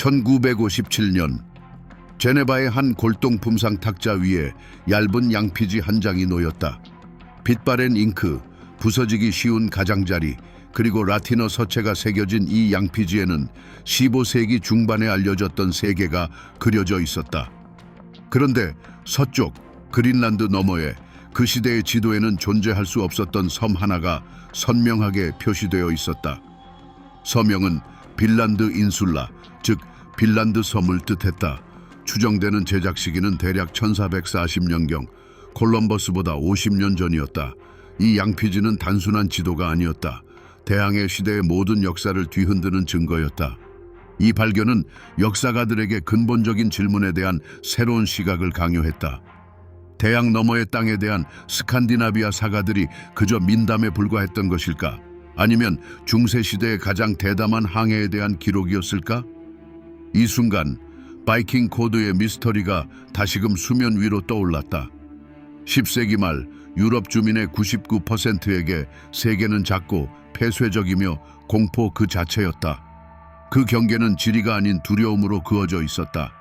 1957년 제네바의 한 골동 품상 탁자 위에 얇은 양피지 한 장이 놓였다. 빛바랜 잉크, 부서지기 쉬운 가장자리, 그리고 라틴어 서체가 새겨진 이 양피지에는 15세기 중반에 알려졌던 세계가 그려져 있었다. 그런데 서쪽 그린란드 너머에 그 시대의 지도에는 존재할 수 없었던 섬 하나가 선명하게 표시되어 있었다. 서명은 빌란드 인슐라, 즉 빌란드 섬을 뜻했다. 추정되는 제작 시기는 대략 1440년경, 콜럼버스보다 50년 전이었다. 이 양피지는 단순한 지도가 아니었다. 대항해 시대의 모든 역사를 뒤흔드는 증거였다. 이 발견은 역사가들에게 근본적인 질문에 대한 새로운 시각을 강요했다. 대양 너머의 땅에 대한 스칸디나비아 사가들이 그저 민담에 불과했던 것일까? 아니면 중세시대의 가장 대담한 항해에 대한 기록이었을까? 이 순간 바이킹 코드의 미스터리가 다시금 수면 위로 떠올랐다. 10세기 말 유럽 주민의 99%에게 세계는 작고 폐쇄적이며 공포 그 자체였다. 그 경계는 지리가 아닌 두려움으로 그어져 있었다.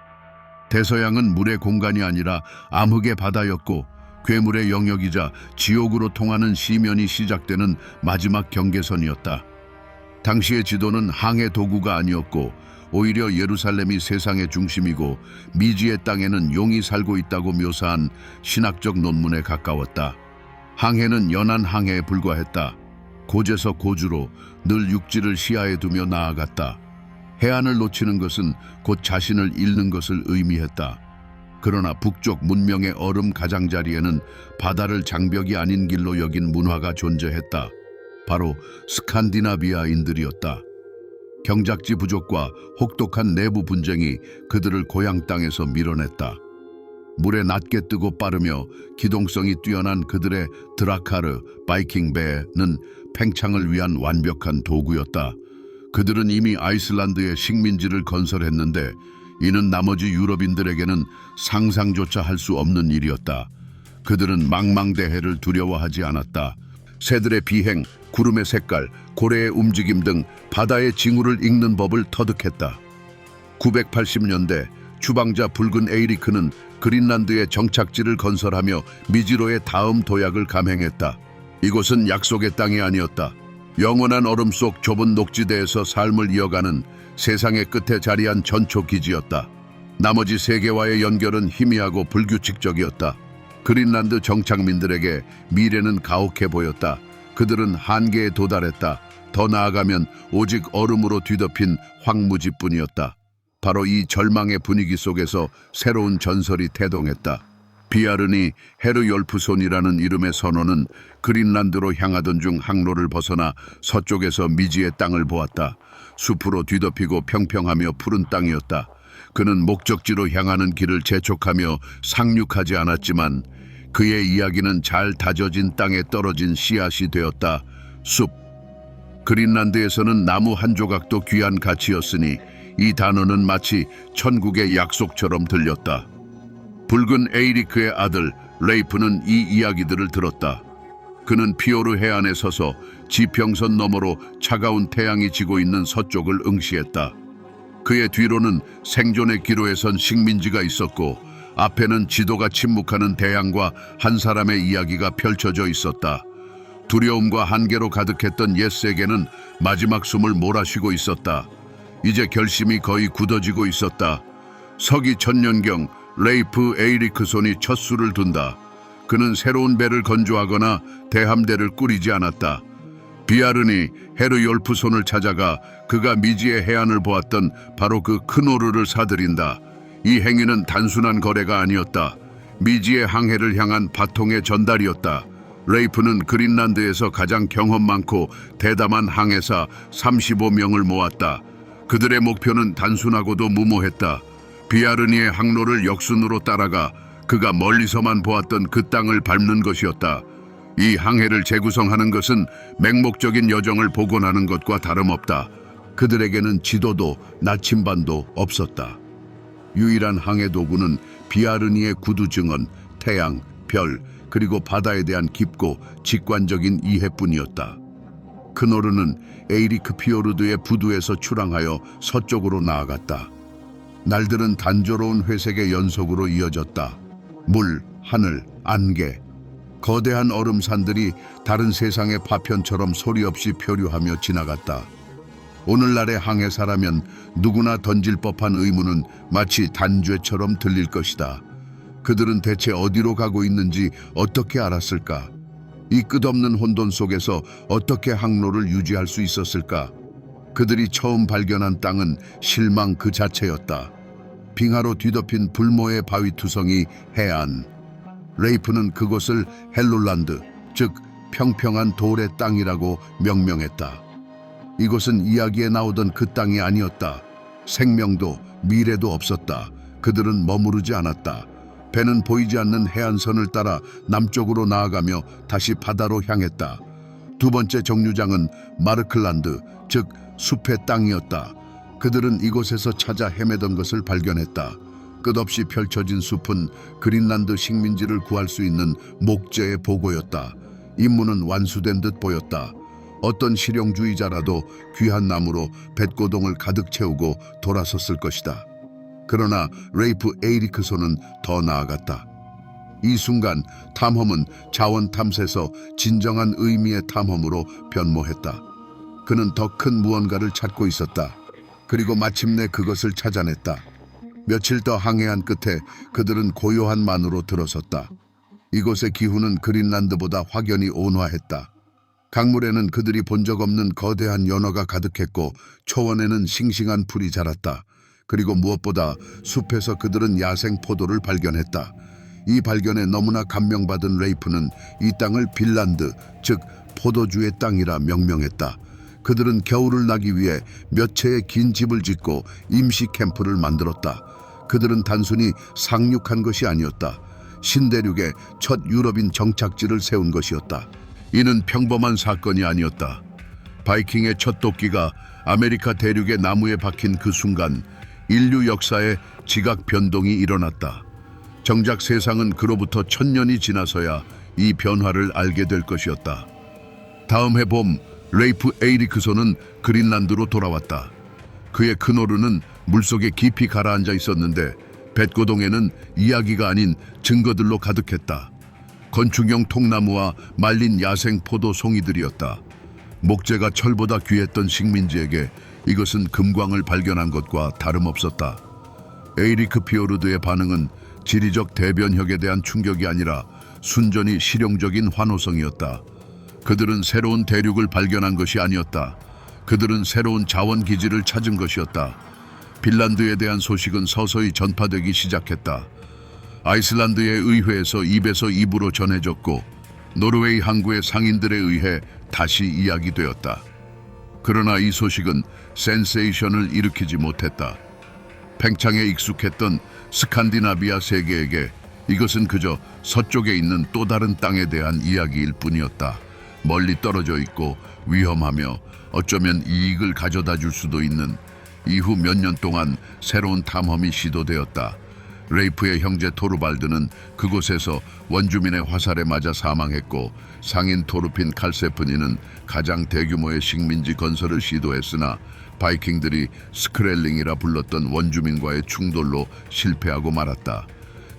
대서양은 물의 공간이 아니라 암흑의 바다였고, 괴물의 영역이자 지옥으로 통하는 시면이 시작되는 마지막 경계선이었다. 당시의 지도는 항해 도구가 아니었고, 오히려 예루살렘이 세상의 중심이고 미지의 땅에는 용이 살고 있다고 묘사한 신학적 논문에 가까웠다. 항해는 연안 항해에 불과했다. 고제서 고주로 늘 육지를 시야에 두며 나아갔다. 해안을 놓치는 것은 곧 자신을 잃는 것을 의미했다. 그러나 북쪽 문명의 얼음 가장자리에는 바다를 장벽이 아닌 길로 여긴 문화가 존재했다. 바로 스칸디나비아인들이었다. 경작지 부족과 혹독한 내부 분쟁이 그들을 고향 땅에서 밀어냈다. 물에 낮게 뜨고 빠르며 기동성이 뛰어난 그들의 드라카르, 바이킹 배는 팽창을 위한 완벽한 도구였다. 그들은 이미 아이슬란드에 식민지를 건설했는데 이는 나머지 유럽인들에게는 상상조차 할 수 없는 일이었다. 그들은 망망대해를 두려워하지 않았다. 새들의 비행, 구름의 색깔, 고래의 움직임 등 바다의 징후를 읽는 법을 터득했다. 980년대 추방자 붉은 에이리크는 그린란드의 정착지를 건설하며 미지로의 다음 도약을 감행했다. 이곳은 약속의 땅이 아니었다. 영원한 얼음 속 좁은 녹지대에서 삶을 이어가는 세상의 끝에 자리한 전초기지였다. 나머지 세계와의 연결은 희미하고 불규칙적이었다. 그린란드 정착민들에게 미래는 가혹해 보였다. 그들은 한계에 도달했다. 더 나아가면 오직 얼음으로 뒤덮인 황무지뿐이었다. 바로 이 절망의 분위기 속에서 새로운 전설이 태동했다. 비아르니 헤르욜프손이라는 이름의 선원은 그린란드로 향하던 중 항로를 벗어나 서쪽에서 미지의 땅을 보았다. 숲으로 뒤덮이고 평평하며 푸른 땅이었다. 그는 목적지로 향하는 길을 재촉하며 상륙하지 않았지만 그의 이야기는 잘 다져진 땅에 떨어진 씨앗이 되었다. 숲. 그린란드에서는 나무 한 조각도 귀한 가치였으니 이 단어는 마치 천국의 약속처럼 들렸다. 붉은 에이리크의 아들 레이프는 이 이야기들을 들었다. 그는 피오르 해안에 서서 지평선 너머로 차가운 태양이 지고 있는 서쪽을 응시했다. 그의 뒤로는 생존의 기로에 선 식민지가 있었고 앞에는 지도가 침묵하는 대양과 한 사람의 이야기가 펼쳐져 있었다. 두려움과 한계로 가득했던 옛 세계는 마지막 숨을 몰아쉬고 있었다. 이제 결심이 거의 굳어지고 있었다. 서기 천년경 레이프 에이리크손이 첫 수를 둔다. 그는 새로운 배를 건조하거나 대함대를 꾸리지 않았다. 비아르니 헤르욜프손을 찾아가 그가 미지의 해안을 보았던 바로 그 크노르를 사들인다. 이 행위는 단순한 거래가 아니었다. 미지의 항해를 향한 바통의 전달이었다. 레이프는 그린란드에서 가장 경험 많고 대담한 항해사 35명을 모았다. 그들의 목표는 단순하고도 무모했다. 비아르니의 항로를 역순으로 따라가 그가 멀리서만 보았던 그 땅을 밟는 것이었다. 이 항해를 재구성하는 것은 맹목적인 여정을 복원하는 것과 다름없다. 그들에게는 지도도 나침반도 없었다. 유일한 항해 도구는 비아르니의 구두 증언, 태양, 별, 그리고 바다에 대한 깊고 직관적인 이해뿐이었다. 크노르는 에이리크 피오르드의 부두에서 출항하여 서쪽으로 나아갔다. 날들은 단조로운 회색의 연속으로 이어졌다. 물, 하늘, 안개. 거대한 얼음산들이 다른 세상의 파편처럼 소리 없이 표류하며 지나갔다. 오늘날의 항해사라면 누구나 던질 법한 의문은 마치 단죄처럼 들릴 것이다. 그들은 대체 어디로 가고 있는지 어떻게 알았을까? 이 끝없는 혼돈 속에서 어떻게 항로를 유지할 수 있었을까? 그들이 처음 발견한 땅은 실망 그 자체였다. 빙하로 뒤덮인 불모의 바위투성이 해안. 레이프는 그곳을 헬룰란드, 즉 평평한 돌의 땅이라고 명명했다. 이곳은 이야기에 나오던 그 땅이 아니었다. 생명도 미래도 없었다. 그들은 머무르지 않았다. 배는 보이지 않는 해안선을 따라 남쪽으로 나아가며 다시 바다로 향했다. 두 번째 정류장은 마르클란드, 즉 숲의 땅이었다. 그들은 이곳에서 찾아 헤매던 것을 발견했다. 끝없이 펼쳐진 숲은 그린란드 식민지를 구할 수 있는 목재의 보고였다. 임무는 완수된 듯 보였다. 어떤 실용주의자라도 귀한 나무로 뱃고동을 가득 채우고 돌아섰을 것이다. 그러나 레이프 에이리크손은 더 나아갔다. 이 순간 탐험은 자원 탐색에서 진정한 의미의 탐험으로 변모했다. 그는 더 큰 무언가를 찾고 있었다. 그리고 마침내 그것을 찾아냈다. 며칠 더 항해한 끝에 그들은 고요한 만으로 들어섰다. 이곳의 기후는 그린란드보다 확연히 온화했다. 강물에는 그들이 본 적 없는 거대한 연어가 가득했고 초원에는 싱싱한 풀이 자랐다. 그리고 무엇보다 숲에서 그들은 야생 포도를 발견했다. 이 발견에 너무나 감명받은 레이프는 이 땅을 빌란드, 즉 포도주의 땅이라 명명했다. 그들은 겨울을 나기 위해 몇 채의 긴 집을 짓고 임시 캠프를 만들었다. 그들은 단순히 상륙한 것이 아니었다. 신대륙에 첫 유럽인 정착지를 세운 것이었다. 이는 평범한 사건이 아니었다. 바이킹의 첫 도끼가 아메리카 대륙의 나무에 박힌 그 순간 인류 역사에 지각 변동이 일어났다. 정작 세상은 그로부터 1000년이 지나서야 이 변화를 알게 될 것이었다. 다음 해 봄 레이프 에이리크손은 그린란드로 돌아왔다. 그의 큰 오르는 물속에 깊이 가라앉아 있었는데 뱃고동에는 이야기가 아닌 증거들로 가득했다. 건축용 통나무와 말린 야생 포도 송이들이었다. 목재가 철보다 귀했던 식민지에게 이것은 금광을 발견한 것과 다름없었다. 에이리크 피오르드의 반응은 지리적 대변혁에 대한 충격이 아니라 순전히 실용적인 환호성이었다. 그들은 새로운 대륙을 발견한 것이 아니었다. 그들은 새로운 자원기지를 찾은 것이었다. 핀란드에 대한 소식은 서서히 전파되기 시작했다. 아이슬란드의 의회에서 입에서 입으로 전해졌고 노르웨이 항구의 상인들에 의해 다시 이야기되었다. 그러나 이 소식은 센세이션을 일으키지 못했다. 팽창에 익숙했던 스칸디나비아 세계에게 이것은 그저 서쪽에 있는 또 다른 땅에 대한 이야기일 뿐이었다. 멀리 떨어져 있고 위험하며 어쩌면 이익을 가져다 줄 수도 있는. 이후 몇 년 동안 새로운 탐험이 시도되었다. 레이프의 형제 토르발드는 그곳에서 원주민의 화살에 맞아 사망했고 상인 토르핀 칼세프니는 가장 대규모의 식민지 건설을 시도했으나 바이킹들이 스크렐링이라 불렀던 원주민과의 충돌로 실패하고 말았다.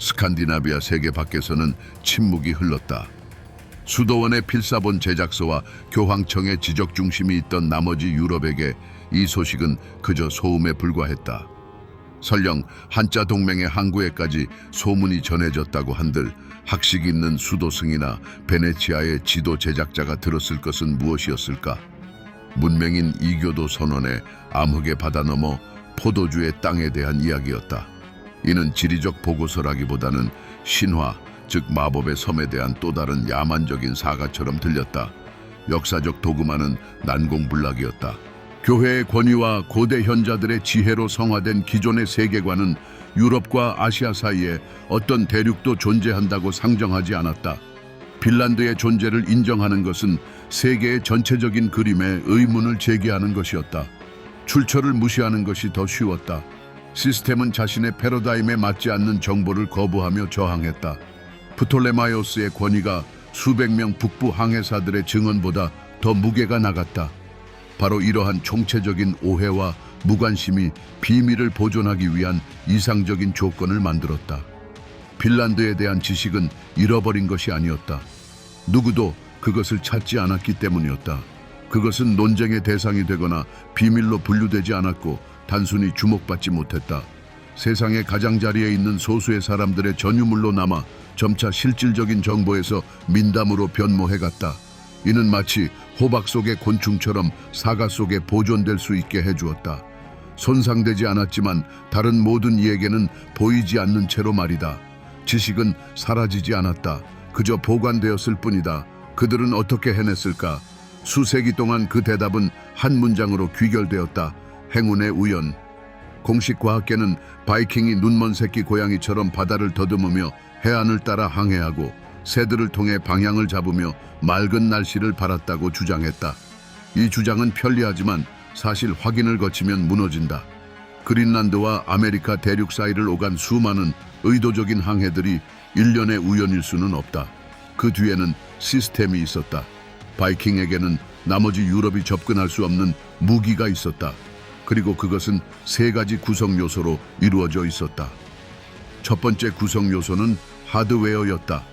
스칸디나비아 세계 밖에서는 침묵이 흘렀다. 수도원의 필사본 제작소와 교황청의 지적 중심이 있던 나머지 유럽에게 이 소식은 그저 소음에 불과했다. 설령 한자 동맹의 항구에까지 소문이 전해졌다고 한들 학식 있는 수도승이나 베네치아의 지도 제작자가 들었을 것은 무엇이었을까? 문명인 이교도 선언에 암흑의 바다 너머 포도주의 땅에 대한 이야기였다. 이는 지리적 보고서라기보다는 신화, 즉 마법의 섬에 대한 또 다른 야만적인 사가처럼 들렸다. 역사적 도구만은 난공불락이었다. 교회의 권위와 고대 현자들의 지혜로 성화된 기존의 세계관은 유럽과 아시아 사이에 어떤 대륙도 존재한다고 상정하지 않았다. 핀란드의 존재를 인정하는 것은 세계의 전체적인 그림에 의문을 제기하는 것이었다. 출처를 무시하는 것이 더 쉬웠다. 시스템은 자신의 패러다임에 맞지 않는 정보를 거부하며 저항했다. 프톨레마이오스의 권위가 수백 명 북부 항해사들의 증언보다 더 무게가 나갔다. 바로 이러한 총체적인 오해와 무관심이 비밀을 보존하기 위한 이상적인 조건을 만들었다. 핀란드에 대한 지식은 잃어버린 것이 아니었다. 누구도 그것을 찾지 않았기 때문이었다. 그것은 논쟁의 대상이 되거나 비밀로 분류되지 않았고 단순히 주목받지 못했다. 세상의 가장자리에 있는 소수의 사람들의 전유물로 남아 점차 실질적인 정보에서 민담으로 변모해갔다. 이는 마치 호박 속의 곤충처럼 사과 속에 보존될 수 있게 해주었다. 손상되지 않았지만 다른 모든 이에게는 보이지 않는 채로 말이다. 지식은 사라지지 않았다. 그저 보관되었을 뿐이다. 그들은 어떻게 해냈을까? 수세기 동안 그 대답은 한 문장으로 귀결되었다. 행운의 우연. 공식 과학계는 바이킹이 눈먼 새끼 고양이처럼 바다를 더듬으며 해안을 따라 항해하고 새들을 통해 방향을 잡으며 맑은 날씨를 바랐다고 주장했다. 이 주장은 편리하지만 사실 확인을 거치면 무너진다. 그린란드와 아메리카 대륙 사이를 오간 수많은 의도적인 항해들이 일련의 우연일 수는 없다. 그 뒤에는 시스템이 있었다. 바이킹에게는 나머지 유럽이 접근할 수 없는 무기가 있었다. 그리고 그것은 세 가지 구성 요소로 이루어져 있었다. 첫 번째 구성 요소는 하드웨어였다.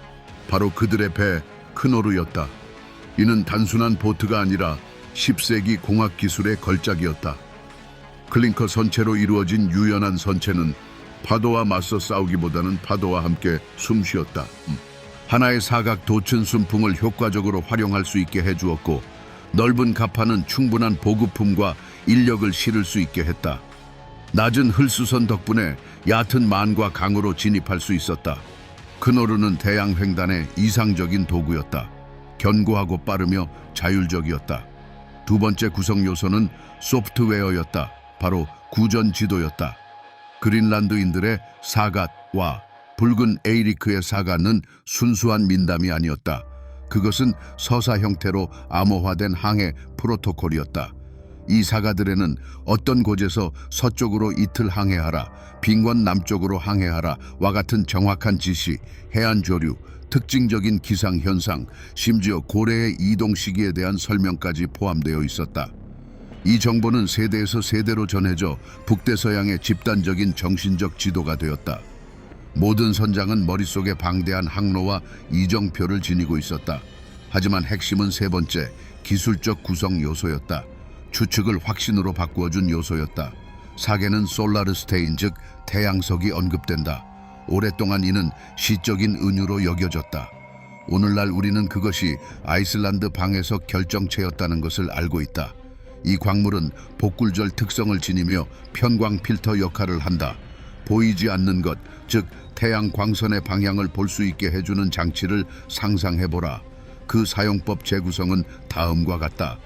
바로 그들의 배 크노르였다. 이는 단순한 보트가 아니라 10세기 공학 기술의 걸작이었다. 클링커 선체로 이루어진 유연한 선체는 파도와 맞서 싸우기보다는 파도와 함께 숨쉬었다. 하나의 사각 도층 순풍을 효과적으로 활용할 수 있게 해주었고 넓은 갑판은 충분한 보급품과 인력을 실을 수 있게 했다. 낮은 흘수선 덕분에 얕은 만과 강으로 진입할 수 있었다. 크노르는 대양 횡단의 이상적인 도구였다. 견고하고 빠르며 자율적이었다. 두 번째 구성 요소는 소프트웨어였다. 바로 구전 지도였다. 그린란드인들의 사갓와 붉은 에이리크의 사갓은 순수한 민담이 아니었다. 그것은 서사 형태로 암호화된 항해 프로토콜이었다. 이 사가들에는 어떤 곳에서 서쪽으로 이틀 항해하라, 빙원 남쪽으로 항해하라 와 같은 정확한 지시, 해안 조류, 특징적인 기상 현상, 심지어 고래의 이동 시기에 대한 설명까지 포함되어 있었다. 이 정보는 세대에서 세대로 전해져 북대서양의 집단적인 정신적 지도가 되었다. 모든 선장은 머릿속에 방대한 항로와 이정표를 지니고 있었다. 하지만 핵심은 세 번째, 기술적 구성 요소였다. 추측을 확신으로 바꾸어준 요소였다. 사계는 솔라르스테인, 즉 태양석이 언급된다. 오랫동안 이는 시적인 은유로 여겨졌다. 오늘날 우리는 그것이 아이슬란드 방해석 결정체였다는 것을 알고 있다. 이 광물은 복굴절 특성을 지니며 편광 필터 역할을 한다. 보이지 않는 것, 즉 태양 광선의 방향을 볼 수 있게 해주는 장치를 상상해보라. 그 사용법 재구성은 다음과 같다.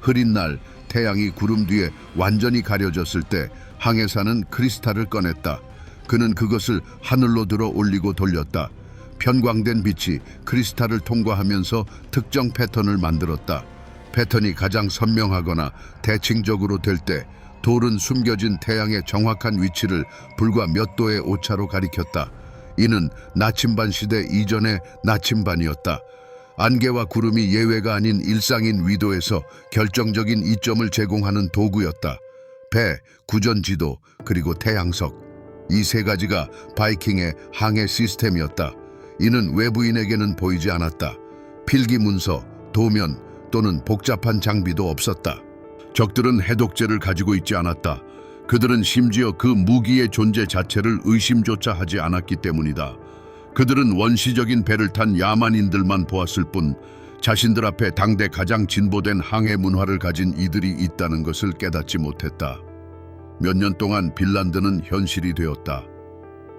흐린 날 태양이 구름 뒤에 완전히 가려졌을 때 항해사는 크리스탈을 꺼냈다. 그는 그것을 하늘로 들어 올리고 돌렸다. 편광된 빛이 크리스탈을 통과하면서 특정 패턴을 만들었다. 패턴이 가장 선명하거나 대칭적으로 될 때 돌은 숨겨진 태양의 정확한 위치를 불과 몇 도의 오차로 가리켰다. 이는 나침반 시대 이전의 나침반이었다. 안개와 구름이 예외가 아닌 일상인 위도에서 결정적인 이점을 제공하는 도구였다. 배, 구전지도, 그리고 태양석. 이 세 가지가 바이킹의 항해 시스템이었다. 이는 외부인에게는 보이지 않았다. 필기 문서, 도면 또는 복잡한 장비도 없었다. 적들은 해독제를 가지고 있지 않았다. 그들은 심지어 그 무기의 존재 자체를 의심조차 하지 않았기 때문이다. 그들은 원시적인 배를 탄 야만인들만 보았을 뿐 자신들 앞에 당대 가장 진보된 항해 문화를 가진 이들이 있다는 것을 깨닫지 못했다. 몇 년 동안 핀란드는 현실이 되었다.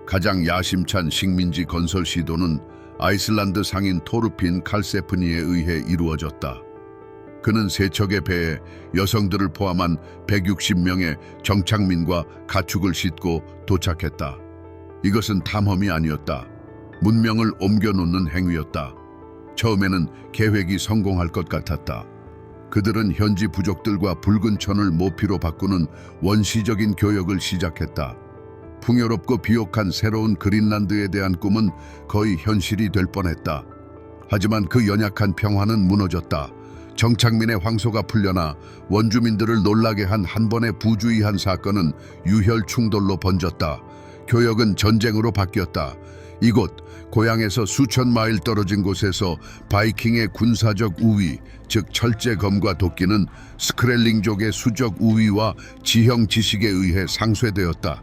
가장 야심찬 식민지 건설 시도는 아이슬란드 상인 토르핀 칼세프니에 의해 이루어졌다. 그는 세 척의 배에 여성들을 포함한 160명의 정착민과 가축을 싣고 도착했다. 이것은 탐험이 아니었다. 문명을 옮겨놓는 행위였다. 처음에는 계획이 성공할 것 같았다. 그들은 현지 부족들과 붉은 천을 모피로 바꾸는 원시적인 교역을 시작했다. 풍요롭고 비옥한 새로운 그린란드에 대한 꿈은 거의 현실이 될 뻔했다. 하지만 그 연약한 평화는 무너졌다. 정착민의 황소가 풀려나 원주민들을 놀라게 한 번의 부주의한 사건은 유혈 충돌로 번졌다. 교역은 전쟁으로 바뀌었다. 이곳 고향에서 수천 마일 떨어진 곳에서 바이킹의 군사적 우위, 즉 철제검과 도끼는 스크렐링족의 수적 우위와 지형 지식에 의해 상쇄되었다.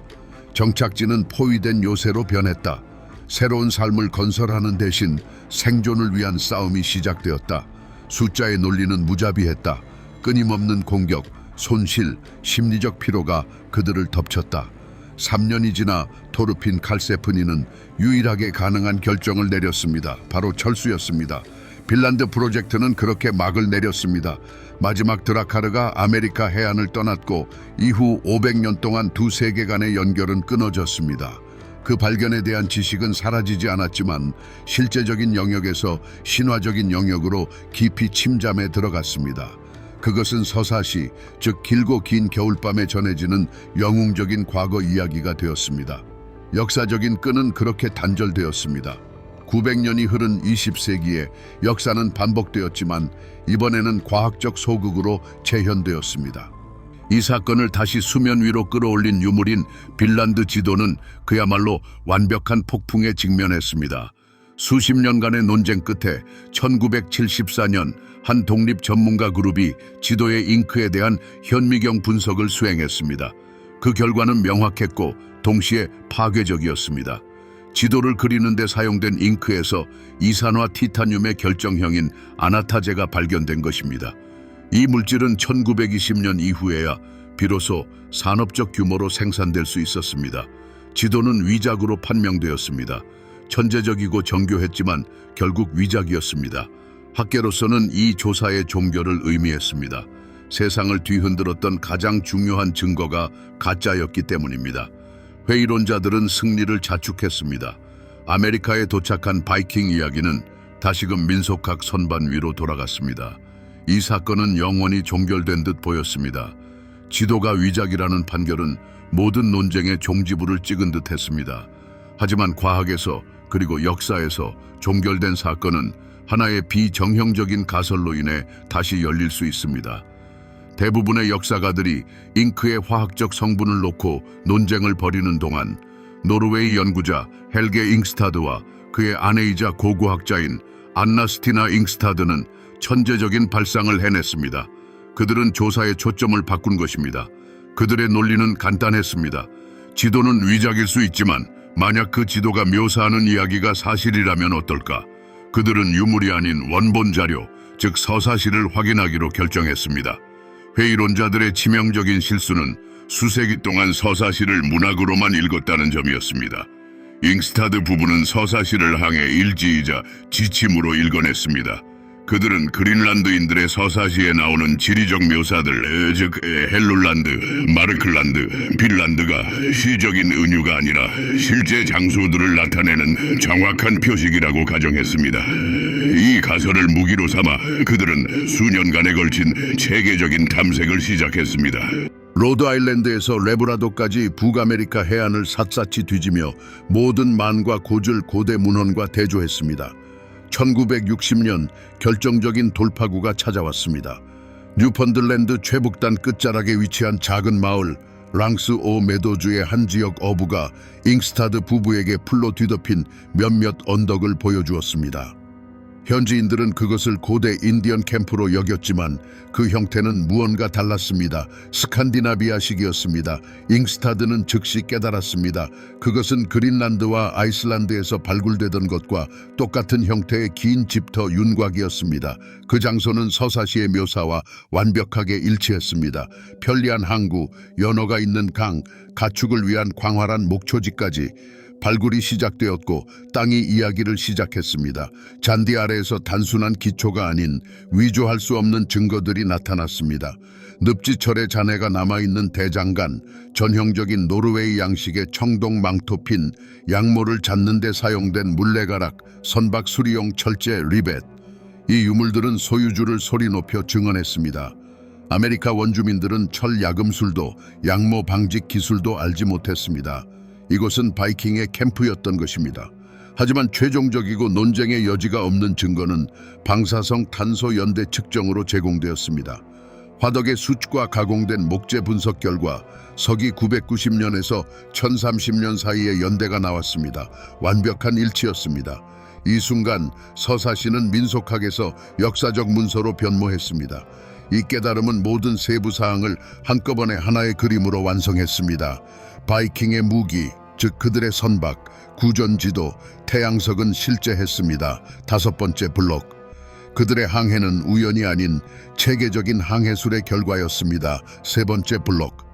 정착지는 포위된 요새로 변했다. 새로운 삶을 건설하는 대신 생존을 위한 싸움이 시작되었다. 숫자의 논리는 무자비했다. 끊임없는 공격, 손실, 심리적 피로가 그들을 덮쳤다. 3년이 지나 토르핀 칼세프니는 유일하게 가능한 결정을 내렸습니다. 바로 철수였습니다. 빈란드 프로젝트는 그렇게 막을 내렸습니다. 마지막 드라카르가 아메리카 해안을 떠났고 이후 500년 동안 두 세계 간의 연결은 끊어졌습니다. 그 발견에 대한 지식은 사라지지 않았지만 실제적인 영역에서 신화적인 영역으로 깊이 침잠에 들어갔습니다. 그것은 서사시, 즉 길고 긴 겨울밤에 전해지는 영웅적인 과거 이야기가 되었습니다. 역사적인 끈은 그렇게 단절되었습니다. 900년이 흐른 20세기에 역사는 반복되었지만 이번에는 과학적 소극으로 재현되었습니다. 이 사건을 다시 수면 위로 끌어올린 유물인 빈란드 지도는 그야말로 완벽한 폭풍에 직면했습니다. 수십 년간의 논쟁 끝에 1974년 한 독립 전문가 그룹이 지도의 잉크에 대한 현미경 분석을 수행했습니다. 그 결과는 명확했고 동시에 파괴적이었습니다. 지도를 그리는 데 사용된 잉크에서 이산화 티타늄의 결정형인 아나타제가 발견된 것입니다. 이 물질은 1920년 이후에야 비로소 산업적 규모로 생산될 수 있었습니다. 지도는 위작으로 판명되었습니다. 천재적이고 정교했지만 결국 위작이었습니다. 학계로서는 이 조사의 종결을 의미했습니다. 세상을 뒤흔들었던 가장 중요한 증거가 가짜였기 때문입니다. 회의론자들은 승리를 자축했습니다. 아메리카에 도착한 바이킹 이야기는 다시금 민속학 선반 위로 돌아갔습니다. 이 사건은 영원히 종결된 듯 보였습니다. 지도가 위작이라는 판결은 모든 논쟁의 종지부를 찍은 듯 했습니다. 하지만 과학에서 그리고 역사에서 종결된 사건은 하나의 비정형적인 가설로 인해 다시 열릴 수 있습니다. 대부분의 역사가들이 잉크의 화학적 성분을 놓고 논쟁을 벌이는 동안 노르웨이 연구자 헬게 잉스타드와 그의 아내이자 고고학자인 안나스티나 잉스타드는 천재적인 발상을 해냈습니다. 그들은 조사의 초점을 바꾼 것입니다. 그들의 논리는 간단했습니다. 지도는 위작일 수 있지만 만약 그 지도가 묘사하는 이야기가 사실이라면 어떨까? 그들은 유물이 아닌 원본 자료, 즉 서사시를 확인하기로 결정했습니다. 회의론자들의 치명적인 실수는 수세기 동안 서사시를 문학으로만 읽었다는 점이었습니다. 잉스타드 부부는 서사시를 항해 일지이자 지침으로 읽어냈습니다. 그들은 그린란드인들의 서사시에 나오는 지리적 묘사들, 즉 헬룰란드, 마르클란드, 빈란드가 시적인 은유가 아니라 실제 장소들을 나타내는 정확한 표식이라고 가정했습니다. 이 가설을 무기로 삼아 그들은 수년간에 걸친 체계적인 탐색을 시작했습니다. 로드아일랜드에서 레브라도까지 북아메리카 해안을 샅샅이 뒤지며 모든 만과 고줄 고대 문헌과 대조했습니다. 1960년 결정적인 돌파구가 찾아왔습니다. 뉴펀들랜드 최북단 끝자락에 위치한 작은 마을 랑스 오 메도주의 한 지역 어부가 잉스타드 부부에게 풀로 뒤덮인 몇몇 언덕을 보여주었습니다. 현지인들은 그것을 고대 인디언 캠프로 여겼지만 그 형태는 무언가 달랐습니다. 스칸디나비아식이었습니다. 잉스타드는 즉시 깨달았습니다. 그것은 그린란드와 아이슬란드에서 발굴되던 것과 똑같은 형태의 긴 집터 윤곽이었습니다. 그 장소는 서사시의 묘사와 완벽하게 일치했습니다. 편리한 항구, 연어가 있는 강, 가축을 위한 광활한 목초지까지 발굴이 시작되었고 땅이 이야기를 시작했습니다. 잔디 아래에서 단순한 기초가 아닌 위조할 수 없는 증거들이 나타났습니다. 늪지철의 잔해가 남아있는 대장간, 전형적인 노르웨이 양식의 청동 망토핀, 양모를 잡는 데 사용된 물레가락, 선박 수리용 철제 리벳. 이 유물들은 소유주를 소리 높여 증언했습니다. 아메리카 원주민들은 철 야금술도 양모 방직 기술도 알지 못했습니다. 이곳은 바이킹의 캠프였던 것입니다. 하지만 최종적이고 논쟁의 여지가 없는 증거는 방사성 탄소 연대 측정으로 제공되었습니다. 화덕의 수축과 가공된 목재 분석 결과 서기 990년에서 1030년 사이의 연대가 나왔습니다. 완벽한 일치였습니다. 이 순간 서사시는 민속학에서 역사적 문서로 변모했습니다. 이 깨달음은 모든 세부 사항을 한꺼번에 하나의 그림으로 완성했습니다. 바이킹의 무기, 즉 그들의 선박, 구전지도, 태양석은 실제했습니다. 5번째 블록. 그들의 항해는 우연이 아닌 체계적인 항해술의 결과였습니다. 3번째 블록.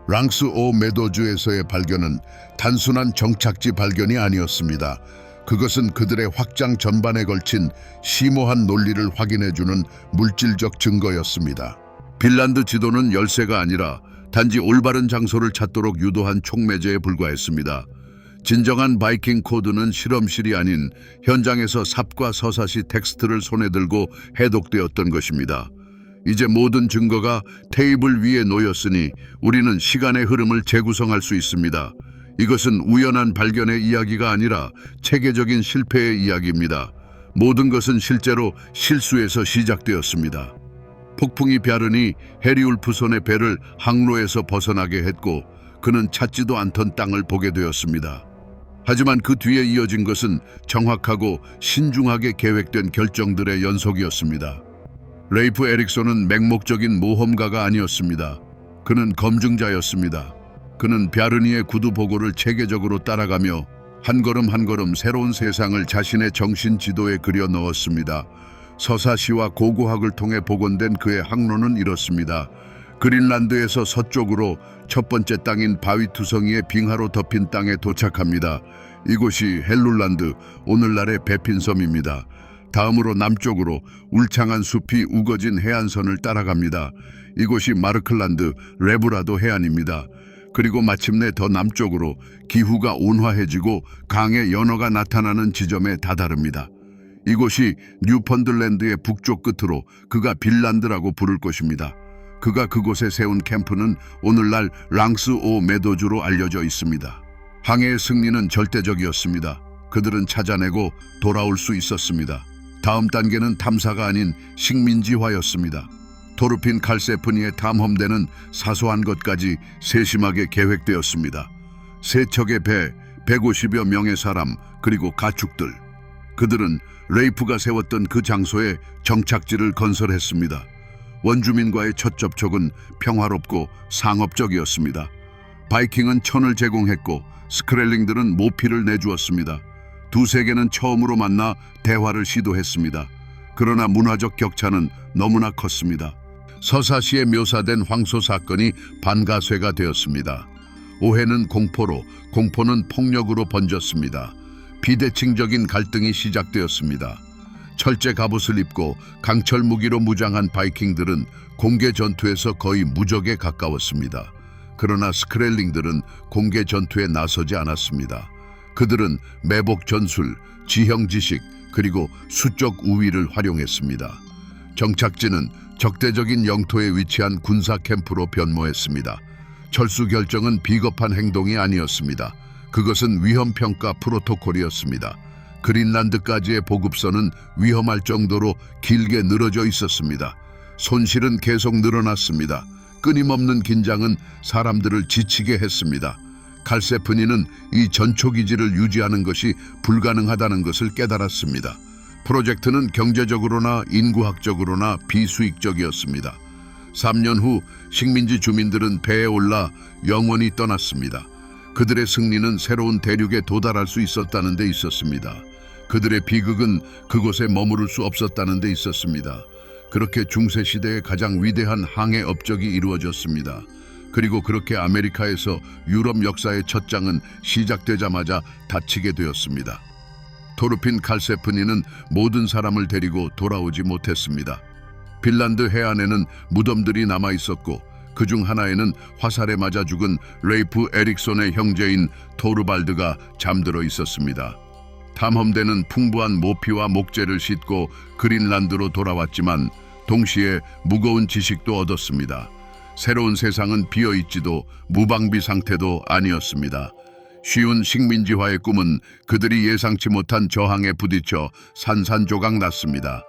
랑스 오 메도주에서의 발견은 단순한 정착지 발견이 아니었습니다. 그것은 그들의 확장 전반에 걸친 심오한 논리를 확인해주는 물질적 증거였습니다. 빈란드 지도는 열쇠가 아니라 단지 올바른 장소를 찾도록 유도한 촉매제에 불과했습니다. 진정한 바이킹 코드는 실험실이 아닌 현장에서 삽과 서사시 텍스트를 손에 들고 해독되었던 것입니다. 이제 모든 증거가 테이블 위에 놓였으니 우리는 시간의 흐름을 재구성할 수 있습니다. 이것은 우연한 발견의 이야기가 아니라 체계적인 실패의 이야기입니다. 모든 것은 실제로 실수에서 시작되었습니다. 폭풍이 벼르니 해리울프손의 배를 항로에서 벗어나게 했고 그는 찾지도 않던 땅을 보게 되었습니다. 하지만 그 뒤에 이어진 것은 정확하고 신중하게 계획된 결정들의 연속이었습니다. 레이프 에릭손은 맹목적인 모험가가 아니었습니다. 그는 검증자였습니다. 그는 벼르니의 구두 보고를 체계적으로 따라가며 한 걸음 한 걸음 새로운 세상을 자신의 정신 지도에 그려 넣었습니다. 서사시와 고고학을 통해 복원된 그의 항로는 이렇습니다. 그린란드에서 서쪽으로 첫 번째 땅인 바위투성이의 빙하로 덮인 땅에 도착합니다. 이곳이 헬룰란드, 오늘날의 베핀섬입니다. 다음으로 남쪽으로 울창한 숲이 우거진 해안선을 따라갑니다. 이곳이 마르클란드, 레브라도 해안입니다. 그리고 마침내 더 남쪽으로 기후가 온화해지고 강의 연어가 나타나는 지점에 다다릅니다. 이곳이 뉴펀들랜드의 북쪽 끝으로 그가 빌란드라고 부를 것입니다. 그가 그곳에 세운 캠프는 오늘날 랑스 오 메도주로 알려져 있습니다. 항해의 승리는 절대적이었습니다. 그들은 찾아내고 돌아올 수 있었습니다. 다음 단계는 탐사가 아닌 식민지화였습니다. 토르핀 칼세프니의 탐험대는 사소한 것까지 세심하게 계획되었습니다. 세 척의 배, 150여 명의 사람, 그리고 가축들. 그들은 레이프가 세웠던 그 장소에 정착지를 건설했습니다. 원주민과의 첫 접촉은 평화롭고 상업적이었습니다. 바이킹은 천을 제공했고 스크렐링들은 모피를 내주었습니다. 두 세계는 처음으로 만나 대화를 시도했습니다. 그러나 문화적 격차는 너무나 컸습니다. 서사시에 묘사된 황소 사건이 반가쇠가 되었습니다. 오해는 공포로, 공포는 폭력으로 번졌습니다. 비대칭적인 갈등이 시작되었습니다. 철제 갑옷을 입고 강철 무기로 무장한 바이킹들은 공개 전투에서 거의 무적에 가까웠습니다. 그러나 스크렐링들은 공개 전투에 나서지 않았습니다. 그들은 매복 전술, 지형 지식, 그리고 수적 우위를 활용했습니다. 정착지는 적대적인 영토에 위치한 군사 캠프로 변모했습니다. 철수 결정은 비겁한 행동이 아니었습니다. 그것은 위험평가 프로토콜이었습니다. 그린란드까지의 보급선은 위험할 정도로 길게 늘어져 있었습니다. 손실은 계속 늘어났습니다. 끊임없는 긴장은 사람들을 지치게 했습니다. 칼세프니는 이 전초기지를 유지하는 것이 불가능하다는 것을 깨달았습니다. 프로젝트는 경제적으로나 인구학적으로나 비수익적이었습니다. 3년 후 식민지 주민들은 배에 올라 영원히 떠났습니다. 그들의 승리는 새로운 대륙에 도달할 수 있었다는 데 있었습니다. 그들의 비극은 그곳에 머무를 수 없었다는 데 있었습니다. 그렇게 중세시대의 가장 위대한 항해 업적이 이루어졌습니다. 그리고 그렇게 아메리카에서 유럽 역사의 첫 장은 시작되자마자 닫히게 되었습니다. 토르핀 칼세프니는 모든 사람을 데리고 돌아오지 못했습니다. 핀란드 해안에는 무덤들이 남아 있었고 그중 하나에는 화살에 맞아 죽은 레이프 에릭손의 형제인 토르발드가 잠들어 있었습니다. 탐험대는 풍부한 모피와 목재를 싣고 그린란드로 돌아왔지만 동시에 무거운 지식도 얻었습니다. 새로운 세상은 비어있지도 무방비 상태도 아니었습니다. 쉬운 식민지화의 꿈은 그들이 예상치 못한 저항에 부딪혀 산산조각 났습니다.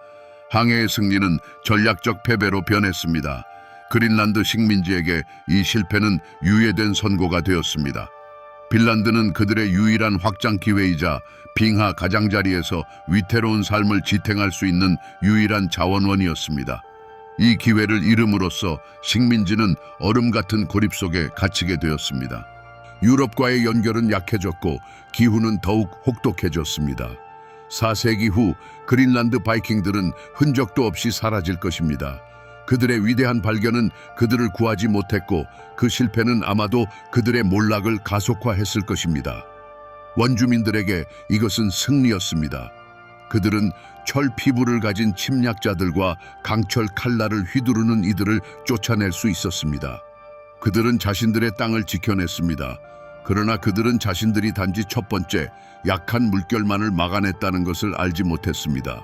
항해의 승리는 전략적 패배로 변했습니다. 그린란드 식민지에게 이 실패는 유예된 선고가 되었습니다. 핀란드는 그들의 유일한 확장 기회이자 빙하 가장자리에서 위태로운 삶을 지탱할 수 있는 유일한 자원원이었습니다. 이 기회를 잃음으로써 식민지는 얼음 같은 고립 속에 갇히게 되었습니다. 유럽과의 연결은 약해졌고 기후는 더욱 혹독해졌습니다. 4세기 후 그린란드 바이킹들은 흔적도 없이 사라질 것입니다. 그들의 위대한 발견은 그들을 구하지 못했고 그 실패는 아마도 그들의 몰락을 가속화했을 것입니다. 원주민들에게 이것은 승리였습니다. 그들은 철 피부를 가진 침략자들과 강철 칼날을 휘두르는 이들을 쫓아낼 수 있었습니다. 그들은 자신들의 땅을 지켜냈습니다. 그러나 그들은 자신들이 단지 첫 번째 약한 물결만을 막아냈다는 것을 알지 못했습니다.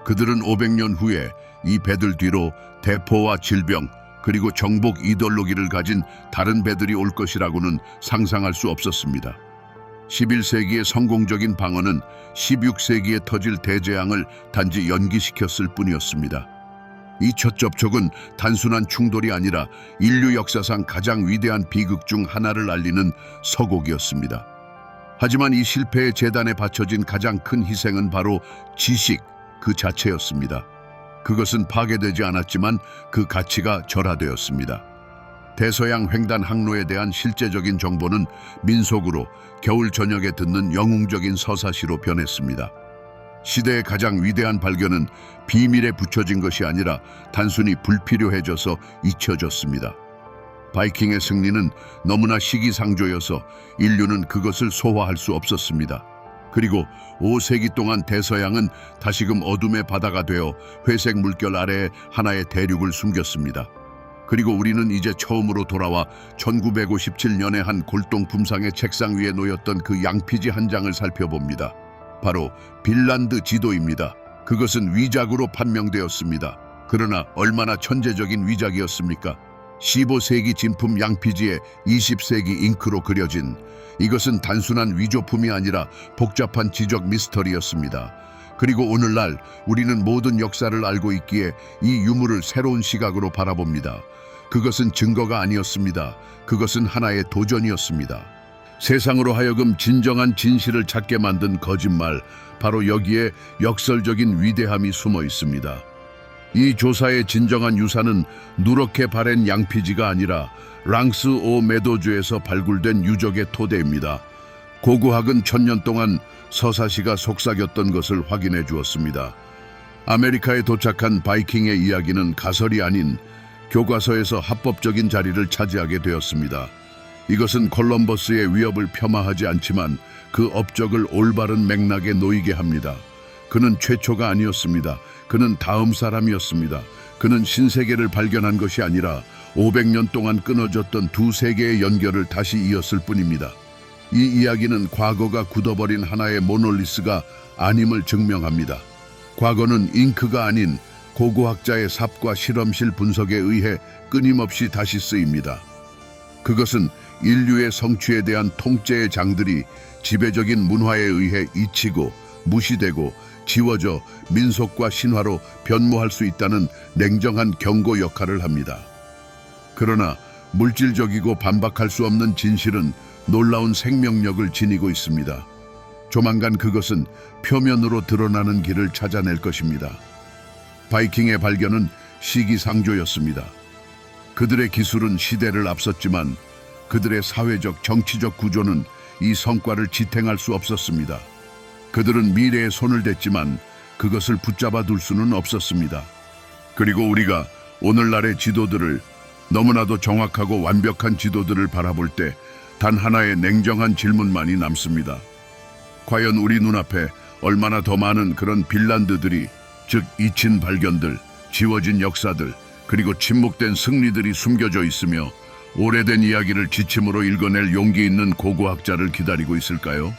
그들은 500년 후에 이 배들 뒤로 대포와 질병 그리고 정복 이데올로기를 가진 다른 배들이 올 것이라고는 상상할 수 없었습니다. 11세기의 성공적인 방어는 16세기에 터질 대재앙을 단지 연기시켰을 뿐이었습니다. 이 첫 접촉은 단순한 충돌이 아니라 인류 역사상 가장 위대한 비극 중 하나를 알리는 서곡이었습니다. 하지만 이 실패의 재단에 바쳐진 가장 큰 희생은 바로 지식 그 자체였습니다. 그것은 파괴되지 않았지만 그 가치가 절하되었습니다. 대서양 횡단 항로에 대한 실제적인 정보는 민속으로 겨울 저녁에 듣는 영웅적인 서사시로 변했습니다. 시대의 가장 위대한 발견은 비밀에 붙여진 것이 아니라 단순히 불필요해져서 잊혀졌습니다. 바이킹의 승리는 너무나 시기상조여서 인류는 그것을 소화할 수 없었습니다. 그리고 5세기 동안 대서양은 다시금 어둠의 바다가 되어 회색 물결 아래에 하나의 대륙을 숨겼습니다. 그리고 우리는 이제 처음으로 돌아와 1957년에 한 골동품상의 책상 위에 놓였던 그 양피지 한 장을 살펴봅니다. 바로 핀란드 지도입니다. 그것은 위작으로 판명되었습니다. 그러나 얼마나 천재적인 위작이었습니까? 15세기 진품 양피지에 20세기 잉크로 그려진 이것은 단순한 위조품이 아니라 복잡한 지적 미스터리였습니다. 그리고 오늘날 우리는 모든 역사를 알고 있기에 이 유물을 새로운 시각으로 바라봅니다. 그것은 증거가 아니었습니다. 그것은 하나의 도전이었습니다. 세상으로 하여금 진정한 진실을 찾게 만든 거짓말, 바로 여기에 역설적인 위대함이 숨어 있습니다. 이 조사의 진정한 유산은 누렇게 바랜 양피지가 아니라 랑스 오 메도주에서 발굴된 유적의 토대입니다. 고고학은 1000년 동안 서사시가 속삭였던 것을 확인해 주었습니다. 아메리카에 도착한 바이킹의 이야기는 가설이 아닌 교과서에서 합법적인 자리를 차지하게 되었습니다. 이것은 콜럼버스의 위협을 폄하하지 않지만 그 업적을 올바른 맥락에 놓이게 합니다. 그는 최초가 아니었습니다. 그는 다음 사람이었습니다. 그는 신세계를 발견한 것이 아니라 500년 동안 끊어졌던 두 세계의 연결을 다시 이었을 뿐입니다. 이 이야기는 과거가 굳어버린 하나의 모놀리스가 아님을 증명합니다. 과거는 잉크가 아닌 고고학자의 삽과 실험실 분석에 의해 끊임없이 다시 쓰입니다. 그것은 인류의 성취에 대한 통째의 장들이 지배적인 문화에 의해 잊히고 무시되고 지워져 민속과 신화로 변모할 수 있다는 냉정한 경고 역할을 합니다. 그러나 물질적이고 반박할 수 없는 진실은 놀라운 생명력을 지니고 있습니다. 조만간 그것은 표면으로 드러나는 길을 찾아낼 것입니다. 바이킹의 발견은 시기상조였습니다. 그들의 기술은 시대를 앞섰지만 그들의 사회적, 정치적 구조는 이 성과를 지탱할 수 없었습니다. 그들은 미래에 손을 댔지만 그것을 붙잡아 둘 수는 없었습니다. 그리고 우리가 오늘날의 지도들을, 너무나도 정확하고 완벽한 지도들을 바라볼 때 단 하나의 냉정한 질문만이 남습니다. 과연 우리 눈앞에 얼마나 더 많은 그런 핀란드들이, 즉 잊힌 발견들, 지워진 역사들, 그리고 침묵된 승리들이 숨겨져 있으며 오래된 이야기를 지침으로 읽어낼 용기 있는 고고학자를 기다리고 있을까요?